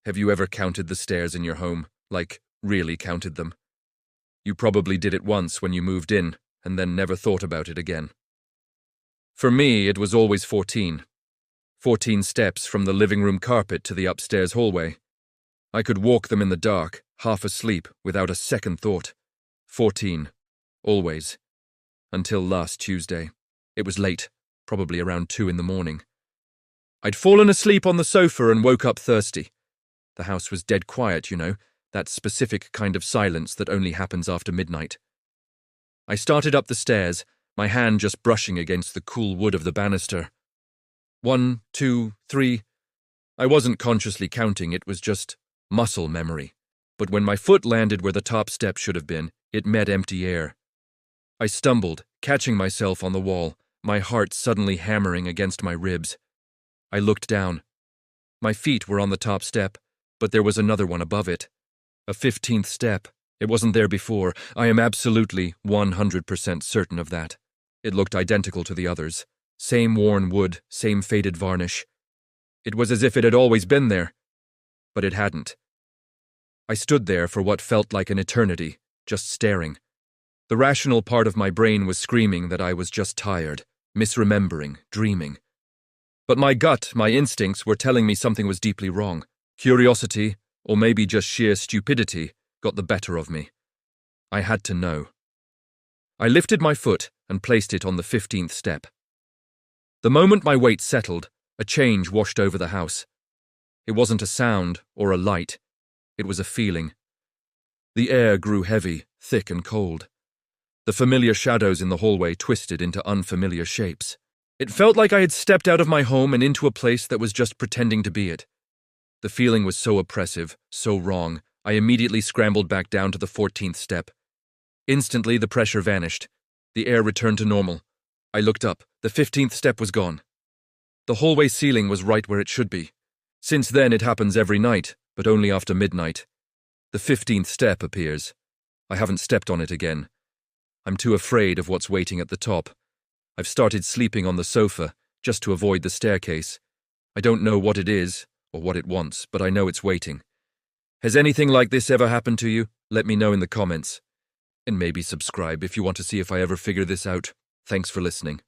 Have you ever counted the stairs in your home? Like, really counted them? You probably did it once when you moved in, and then never thought about it again. For me, it was always 14. 14 steps from the living room carpet to the upstairs hallway. I could walk them in the dark, half asleep, without a second thought. 14. Always. Until last Tuesday. It was late, probably around 2 in the morning. I'd fallen asleep on the sofa and woke up thirsty. The house was dead quiet, you know, that specific kind of silence that only happens after midnight. I started up the stairs, my hand just brushing against the cool wood of the banister. 1, 2, 3. I wasn't consciously counting, it was just muscle memory. But when my foot landed where the top step should have been, it met empty air. I stumbled, catching myself on the wall, my heart suddenly hammering against my ribs. I looked down. My feet were on the top step, but there was another one above it. A 15th step. It wasn't there before. I am absolutely 100% certain of that. It looked identical to the others. Same worn wood, same faded varnish. It was as if it had always been there. But it hadn't. I stood there for what felt like an eternity, just staring. The rational part of my brain was screaming that I was just tired, misremembering, dreaming. But my gut, my instincts were telling me something was deeply wrong. Curiosity, or maybe just sheer stupidity, got the better of me. I had to know. I lifted my foot and placed it on the 15th step. The moment my weight settled, a change washed over the house. It wasn't a sound or a light. It was a feeling. The air grew heavy, thick and cold. The familiar shadows in the hallway twisted into unfamiliar shapes. It felt like I had stepped out of my home and into a place that was just pretending to be it. The feeling was so oppressive, so wrong, I immediately scrambled back down to the 14th step. Instantly, the pressure vanished. The air returned to normal. I looked up. The 15th step was gone. The hallway ceiling was right where it should be. Since then, it happens every night, but only after midnight. The 15th step appears. I haven't stepped on it again. I'm too afraid of what's waiting at the top. I've started sleeping on the sofa, just to avoid the staircase. I don't know what it is, or what it wants, but I know it's waiting. Has anything like this ever happened to you? Let me know in the comments. And maybe subscribe if you want to see if I ever figure this out. Thanks for listening.